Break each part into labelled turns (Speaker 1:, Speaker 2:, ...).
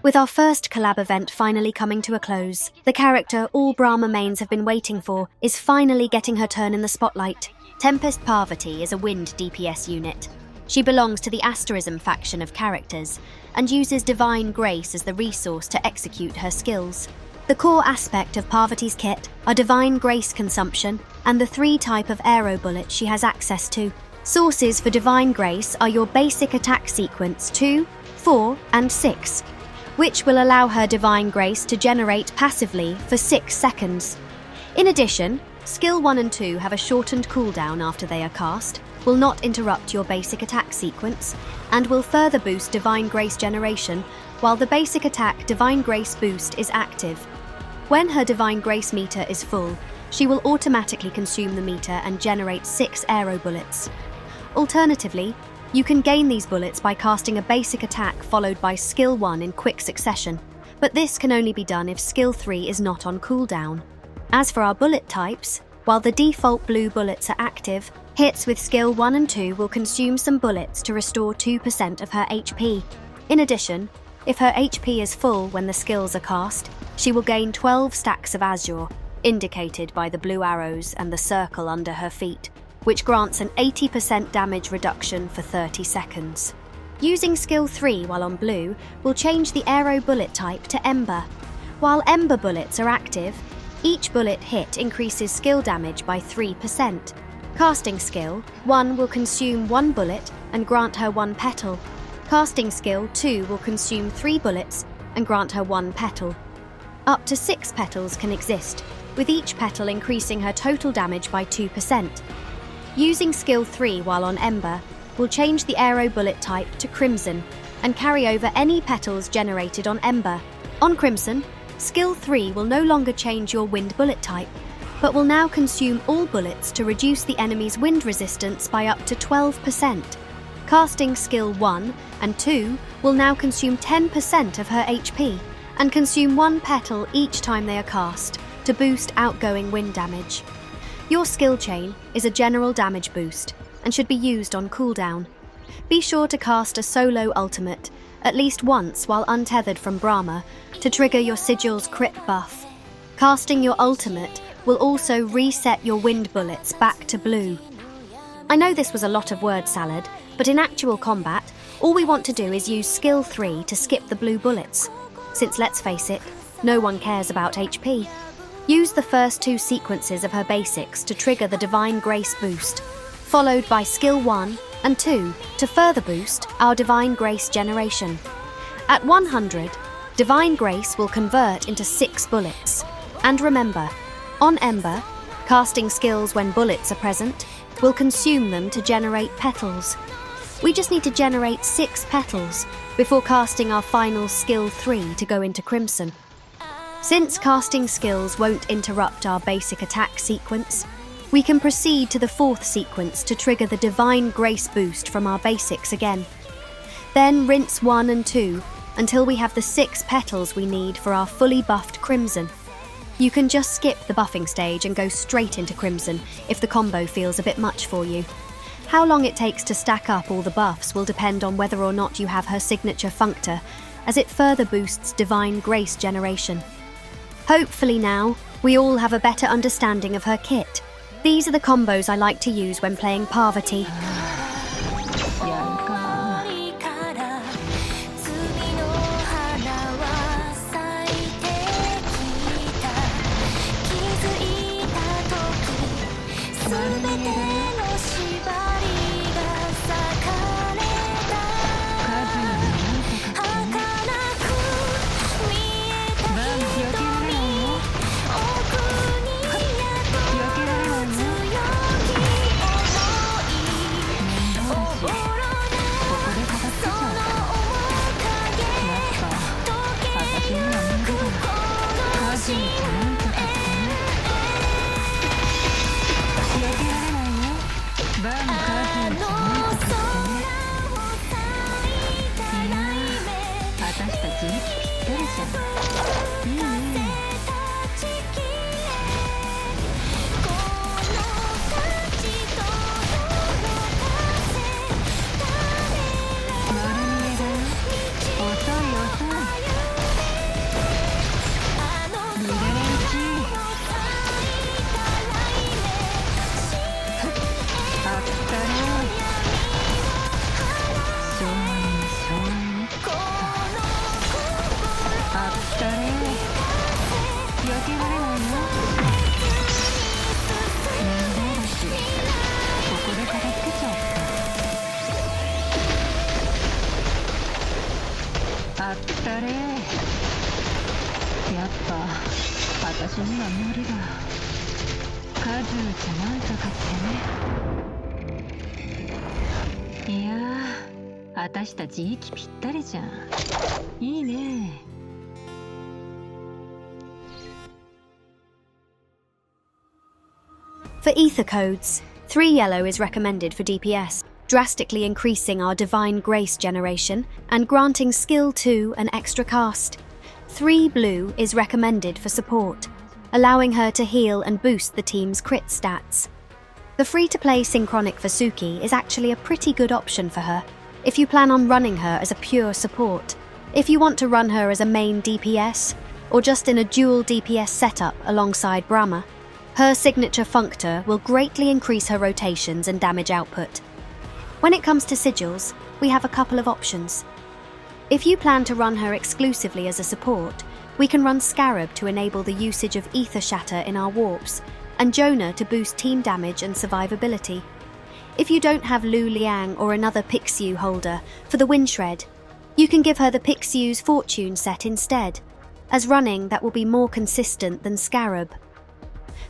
Speaker 1: With our first collab event finally coming to a close, the character all Brahma mains have been waiting for is finally getting her turn in the spotlight. Tempest Parvati is a wind DPS unit. She belongs to the Asterism faction of characters and uses Divine Grace as the resource to execute her skills. The core aspect of Parvati's kit are Divine Grace consumption and the 3 type of Aero Bullet she has access to. Sources for Divine Grace are your basic attack sequence 2, 4, and 6, which will allow her Divine Grace to generate passively for 6 seconds. In addition, Skill 1 and 2 have a shortened cooldown after they are cast, will not interrupt your basic attack sequence, and will further boost Divine Grace generation while the basic attack Divine Grace boost is active. When her Divine Grace meter is full, she will automatically consume the meter and generate 6 Aero Bullets. Alternatively, you can gain these bullets by casting a basic attack followed by Skill 1 in quick succession, but this can only be done if Skill 3 is not on cooldown. As for our bullet types, while the default blue bullets are active, hits with Skill 1 and 2 will consume some bullets to restore 2% of her HP. In addition, if her HP is full when the skills are cast, she will gain 12 stacks of Azure, indicated by the blue arrows and the circle under her feet, which grants an 80% damage reduction for 30 seconds. Using Skill 3 while on blue will change the Aero Bullet type to Ember. While Ember bullets are active, each bullet hit increases skill damage by 3%. Casting Skill 1 will consume 1 bullet and grant her 1 petal. Casting Skill 2 will consume 3 bullets and grant her 1 petal. Up to 6 petals can exist, with each petal increasing her total damage by 2%. Using Skill 3 while on Ember will change the Aero Bullet type to Crimson and carry over any petals generated on Ember. On Crimson, Skill 3 will no longer change your wind bullet type, but will now consume all bullets to reduce the enemy's wind resistance by up to 12%. Casting Skill 1 and 2 will now consume 10% of her HP and consume 1 petal each time they are cast to boost outgoing wind damage. Your skill chain is a general damage boost and should be used on cooldown. Be sure to cast a solo ultimate at least once while untethered from Brahma to trigger your Sigils crit buff. Casting your ultimate will also reset your wind bullets back to blue. I know this was a lot of word salad, but in actual combat, all we want to do is use Skill 3 to skip the blue bullets. Since let's face it, no one cares about HP. Use the first 2 sequences of her basics to trigger the Divine Grace boost, followed by Skill 1 and 2 to further boost our Divine Grace generation. At 100, Divine Grace will convert into 6 bullets. And remember, on Ember, casting skills when bullets are present will consume them to generate petals. We just need to generate 6 petals before casting our final Skill 3 to go into Crimson. Since casting skills won't interrupt our basic attack sequence, we can proceed to the 4th sequence to trigger the Divine Grace boost from our basics again. Then rinse 1 and 2 until we have the 6 petals we need for our fully buffed Crimson. You can just skip the buffing stage and go straight into Crimson if the combo feels a bit much for you. How long it takes to stack up all the buffs will depend on whether or not you have her signature Functor, as it further boosts Divine Grace generation. Hopefully now, we all have a better understanding of her kit. These are the combos I like to use when playing Parvati.
Speaker 2: ったれ。やっぱ私には無理だ。果汁じゃなんとかってね。いやー、私たち息ぴったりじゃん。いいね。
Speaker 1: For Aether Codes, 3 yellow is recommended for DPS, drastically increasing our Divine Grace generation and granting Skill 2 an extra cast. 3 blue is recommended for support, allowing her to heal and boost the team's crit stats. The free-to-play Synchronic Vasuki is actually a pretty good option for her, if you plan on running her as a pure support. If you want to run her as a main DPS, or just in a dual DPS setup alongside Brahma, her signature Functor will greatly increase her rotations and damage output. When it comes to Sigils, we have a couple of options. If you plan to run her exclusively as a support, we can run Scarab to enable the usage of Ether Shatter in our warps, and Jonah to boost team damage and survivability. If you don't have Lu Liang or another Pixiu holder for the Wind Shred, you can give her the Pixiu's Fortune set instead, as running that will be more consistent than Scarab.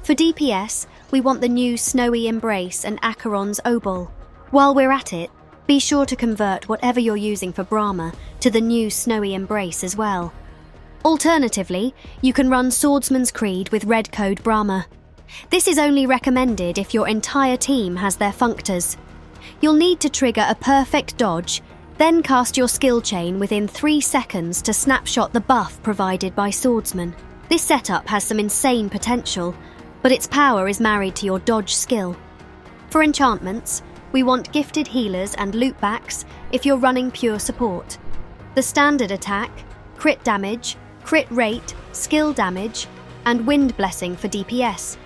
Speaker 1: For DPS, we want the new Snowy Embrace and Acheron's Obol. While we're at it, be sure to convert whatever you're using for Brahma to the new Snowy Embrace as well. Alternatively, you can run Swordsman's Creed with Red Code Brahma. This is only recommended if your entire team has their Functors. You'll need to trigger a perfect dodge, then cast your skill chain within 3 seconds to snapshot the buff provided by Swordsman. This setup has some insane potential, but its power is married to your dodge skill. For enchantments, we want gifted healers and loopbacks if you're running pure support. The standard attack, crit damage, crit rate, skill damage, and wind blessing for DPS.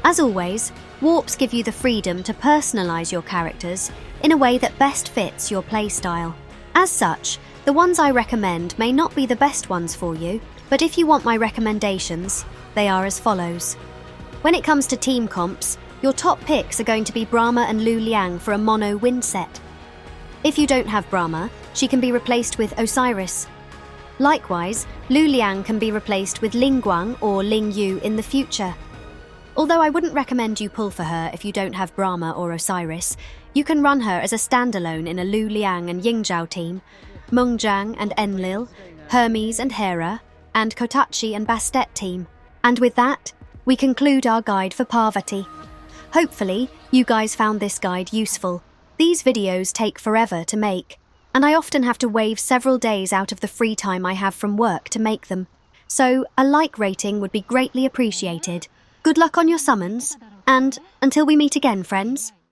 Speaker 1: As always, warps give you the freedom to personalize your characters in a way that best fits your playstyle. As such, the ones I recommend may not be the best ones for you, but if you want my recommendations, they are as follows. When it comes to team comps, your top picks are going to be Brahma and Lu Liang for a mono wind set. If you don't have Brahma, she can be replaced with Osiris. Likewise, Lu Liang can be replaced with Ling Guang or Ling Yu in the future. Although I wouldn't recommend you pull for her if you don't have Brahma or Osiris, you can run her as a standalone in a Lu Liang and Yingzhao team, Mengjiang and Enlil, Hermes and Hera, and Kotachi and Bastet team. And with that, we conclude our guide for Parvati. Hopefully, you guys found this guide useful. These videos take forever to make, and I often have to wave several days out of the free time I have from work to make them. So, a like rating would be greatly appreciated. Good luck on your summons, and until we meet again, friends.